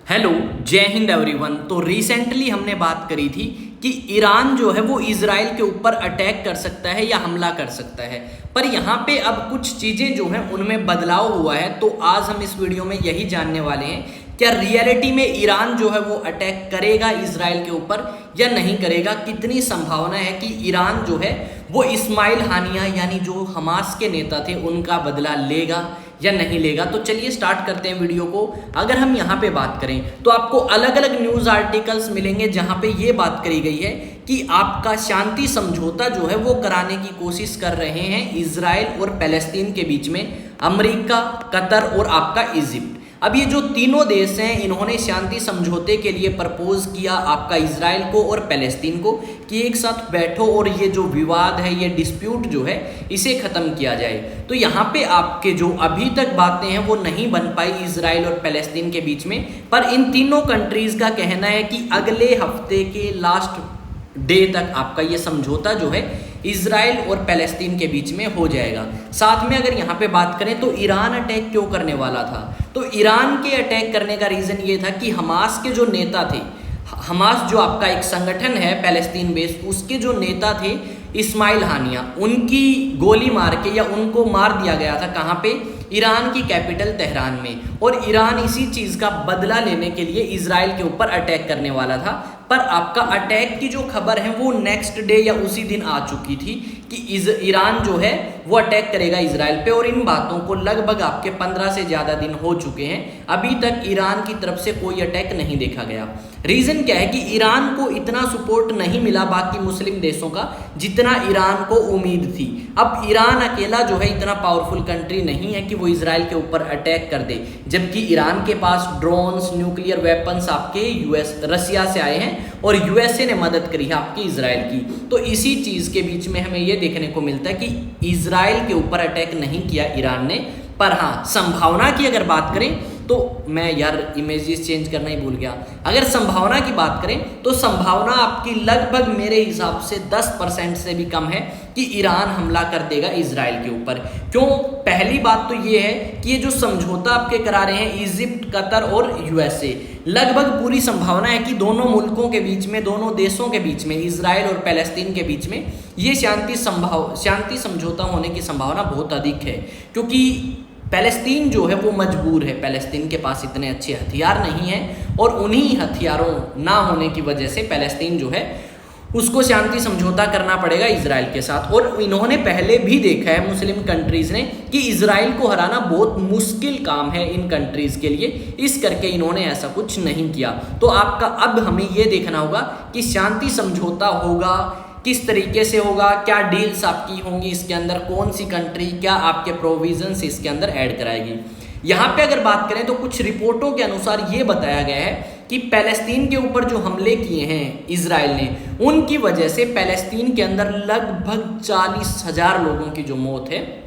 Hello, जय Hind everyone. तो recently हमने बात करी थी कि ईरान जो है वो इजराइल के ऊपर अटैक कर सकता है या हमला कर सकता है, पर यहाँ पे अब कुछ चीज़ें जो हैं उनमें बदलाव हुआ है। तो आज हम इस वीडियो में यही जानने वाले हैं, क्या रियलिटी में ईरान जो है वो अटैक करेगा इजराइल के ऊपर या नहीं करेगा। कितनी संभावना है कि ईरान जो है वो इस्माइल हानिया यानी जो हमास के नेता थे उनका बदला लेगा या नहीं लेगा। तो चलिए स्टार्ट करते हैं वीडियो को। अगर हम यहाँ पे बात करें तो आपको अलग अलग न्यूज़ आर्टिकल्स मिलेंगे जहाँ पे ये बात करी गई है कि आपका शांति समझौता जो है वो कराने की कोशिश कर रहे हैं इजराइल और पैलेस्तीन के बीच में अमेरिका, कतर और आपका इजिप्ट। अब ये जो तीनों देश हैं इन्होंने शांति समझौते के लिए प्रपोज किया आपका इजराइल को और पैलेस्तीन को कि एक साथ बैठो और ये जो विवाद है, ये डिस्प्यूट जो है इसे ख़त्म किया जाए। तो यहाँ पे आपके जो अभी तक बातें हैं वो नहीं बन पाई इजराइल और पैलेस्तीन के बीच में, पर इन तीनों कंट्रीज़ का कहना है कि अगले हफ्ते के लास्ट डे तक आपका ये समझौता जो है इजराइल और पैलेस्तीन के बीच में हो जाएगा। साथ में अगर यहाँ पे बात करें तो ईरान अटैक क्यों करने वाला था, तो ईरान के अटैक करने का रीज़न ये था कि हमास के जो नेता थे, हमास जो आपका एक संगठन है पैलेस्तीन बेस्ड, उसके जो नेता थे इस्माइल हानिया, उनकी गोली मार के या उनको मार दिया गया था। कहाँ पे? ईरान की कैपिटल तेहरान में। और ईरान इसी चीज़ का बदला लेने के लिए इजराइल के ऊपर अटैक करने वाला था, पर आपका अटैक की जो खबर है वो नेक्स्ट डे या उसी दिन आ चुकी थी कि ईरान जो है वो अटैक करेगा इजराइल पे। और इन बातों को लगभग आपके 15 से ज़्यादा दिन हो चुके हैं, अभी तक ईरान की तरफ से कोई अटैक नहीं देखा गया। रीज़न क्या है कि ईरान को इतना सपोर्ट नहीं मिला बाकी मुस्लिम देशों का जितना ईरान को उम्मीद थी। अब ईरान अकेला जो है इतना पावरफुल कंट्री नहीं है कि वो इजराइल के ऊपर अटैक कर दे, जबकि ईरान के पास ड्रोन्स, न्यूक्लियर वेपन्स आपके रसिया से आए हैं और यूएसए ने मदद करी है आपकी इजराइल की। तो इसी चीज़ के बीच में हमें ये देखने को मिलता है कि इजराइल के ऊपर अटैक नहीं किया ईरान ने, पर हाँ संभावना की अगर बात करें तो मैं यार इमेजेस चेंज करना ही भूल गया। अगर संभावना की बात करें तो संभावना आपकी लगभग मेरे हिसाब से 10% से भी कम है कि ईरान हमला कर देगा इजराइल के ऊपर। क्यों? पहली बात तो ये है कि ये जो समझौता आपके करा रहे हैं इजिप्ट, कतर और यूएसए, लगभग पूरी संभावना है कि दोनों मुल्कों के बीच में, दोनों देशों के बीच में, इजराइल और पैलेस्तीन के बीच में ये शांति समझौता होने की संभावना बहुत अधिक है। क्योंकि पैलेस्तीन जो है वो मजबूर है, पैलेस्तीन के पास इतने अच्छे हथियार नहीं हैं और उन्हीं हथियारों ना होने की वजह से पैलेस्तीन जो है उसको शांति समझौता करना पड़ेगा इजराइल के साथ। और इन्होंने पहले भी देखा है मुस्लिम कंट्रीज़ ने कि इजराइल को हराना बहुत मुश्किल काम है इन कंट्रीज़ के लिए, इस करके इन्होंने ऐसा कुछ नहीं किया। तो आपका अब हमें ये देखना होगा कि शांति समझौता होगा किस तरीके से होगा, क्या डील्स आपकी होंगी इसके अंदर, कौन सी कंट्री क्या आपके प्रोविजंस इसके अंदर ऐड कराएगी। यहाँ पे अगर बात करें तो कुछ रिपोर्टों के अनुसार ये बताया गया है कि पैलेस्तीन के ऊपर जो हमले किए हैं इजराइल ने, उनकी वजह से पैलेस्तीन के अंदर लगभग 40,000 लोगों की जो मौत है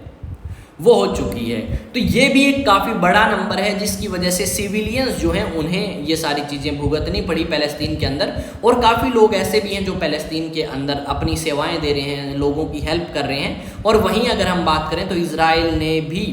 वो हो चुकी है। तो ये भी एक काफ़ी बड़ा नंबर है जिसकी वजह से सिविलियंस जो हैं उन्हें ये सारी चीज़ें भुगतनी पड़ी पैलेस्तीन के अंदर। और काफ़ी लोग ऐसे भी हैं जो पैलेस्तीन के अंदर अपनी सेवाएं दे रहे हैं, लोगों की हेल्प कर रहे हैं। और वहीं अगर हम बात करें तो इजराइल ने भी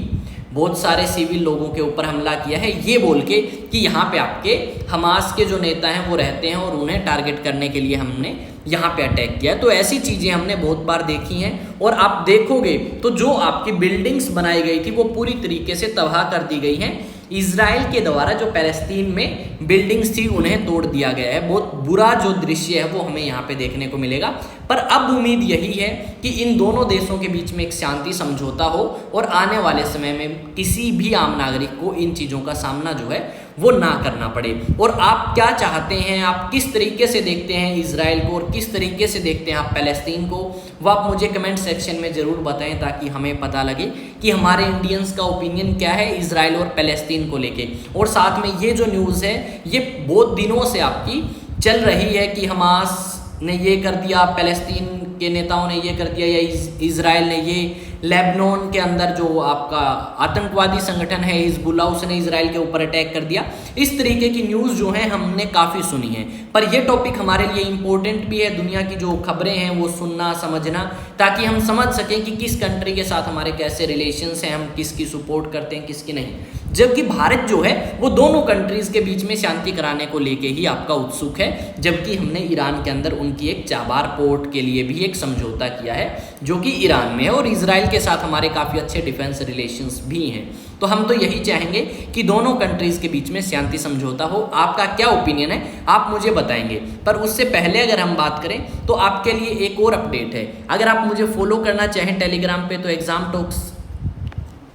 बहुत सारे सिविल लोगों के ऊपर हमला किया है, ये बोल के कि यहाँ पे आपके हमास के जो नेता हैं वो रहते हैं और उन्हें टारगेट करने के लिए हमने यहाँ पे अटैक किया है। तो ऐसी चीज़ें हमने बहुत बार देखी हैं। और आप देखोगे तो जो आपकी बिल्डिंग्स बनाई गई थी वो पूरी तरीके से तबाह कर दी गई हैं इजराइल के द्वारा। जो पैलेस्तीन में बिल्डिंग्स थी उन्हें तोड़ दिया गया है। बहुत बुरा जो दृश्य है वो हमें यहाँ पे देखने को मिलेगा। पर अब उम्मीद यही है कि इन दोनों देशों के बीच में एक शांति समझौता हो और आने वाले समय में किसी भी आम नागरिक को इन चीज़ों का सामना जो है वो ना करना पड़े। और आप क्या चाहते हैं, आप किस तरीके से देखते हैं इजराइल को और किस तरीके से देखते हैं आप पैलेस्तीन को, वो आप मुझे कमेंट सेक्शन में ज़रूर बताएं ताकि हमें पता लगे कि हमारे इंडियंस का ओपिनियन क्या है इजराइल और पैलेस्तीन को लेके। और साथ में ये जो न्यूज़ है ये बहुत दिनों से आपकी चल रही है कि हमास ने ये कर दिया, पैलेस्तीन के नेताओं ने ये कर दिया या इजराइल ने ये लेबनान के अंदर जो आपका आतंकवादी संगठन है हिजबुल्ला, उसने इजराइल के ऊपर अटैक कर दिया। इस तरीके की न्यूज़ जो है हमने काफ़ी सुनी है, पर यह टॉपिक हमारे लिए इंपॉर्टेंट भी है, दुनिया की जो खबरें हैं वो सुनना समझना, ताकि हम समझ सकें कि किस कंट्री के साथ हमारे कैसे रिलेशंस हैं, हम किसकी सपोर्ट करते हैं किसकी नहीं। जबकि भारत जो है वो दोनों कंट्रीज़ के बीच में शांति कराने को लेके ही आपका उत्सुक है, जबकि हमने ईरान के अंदर उनकी एक चाबार पोर्ट के लिए भी एक समझौता किया है जो कि ईरान में है, और इजराइल के साथ हमारे काफ़ी अच्छे डिफेंस रिलेशंस भी हैं। तो हम तो यही चाहेंगे कि दोनों कंट्रीज़ के बीच में शांति समझौता हो। आपका क्या ओपिनियन है आप मुझे बताएंगे, पर उससे पहले अगर हम बात करें तो आपके लिए एक और अपडेट है। अगर आप मुझे फॉलो करना चाहें टेलीग्राम पे तो एग्जाम टॉक्स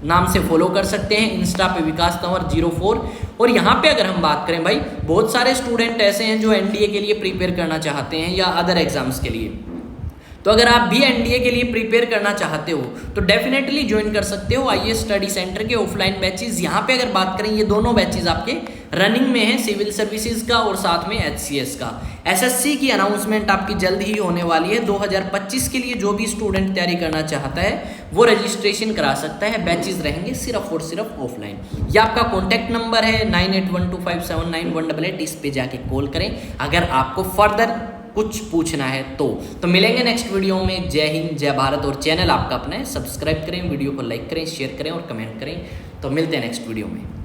नाम से फॉलो कर सकते हैं, इंस्टा पे विकास तंवर 04। और यहाँ पे अगर हम बात करें भाई, बहुत सारे स्टूडेंट ऐसे हैं जो एनडीए के लिए प्रिपेयर करना चाहते हैं या अदर एग्जाम्स के लिए। तो अगर आप भी एनडीए के लिए प्रिपेयर करना चाहते हो तो डेफिनेटली ज्वाइन कर सकते हो आईएएस स्टडी सेंटर के ऑफलाइन बैचेस। यहाँ पे अगर बात करें, ये दोनों बैचेस आपके रनिंग में है, सिविल सर्विसेज का और साथ में एचसीएस का। एसएससी की अनाउंसमेंट आपकी जल्द ही होने वाली है। 2025 के लिए जो भी स्टूडेंट तैयारी करना चाहता है वो रजिस्ट्रेशन करा सकता है। बैचेस रहेंगे सिर्फ और सिर्फ ऑफलाइन। यह आपका कॉन्टैक्ट नंबर है 9812579188, इस पे जाके कॉल करें अगर आपको फर्दर कुछ पूछना है तो मिलेंगे नेक्स्ट वीडियो में। जय हिंद, जय भारत। और चैनल आपका अपना है, सब्सक्राइब करें, वीडियो को लाइक करें, शेयर करें और कमेंट करें। तो मिलते हैं नेक्स्ट वीडियो में।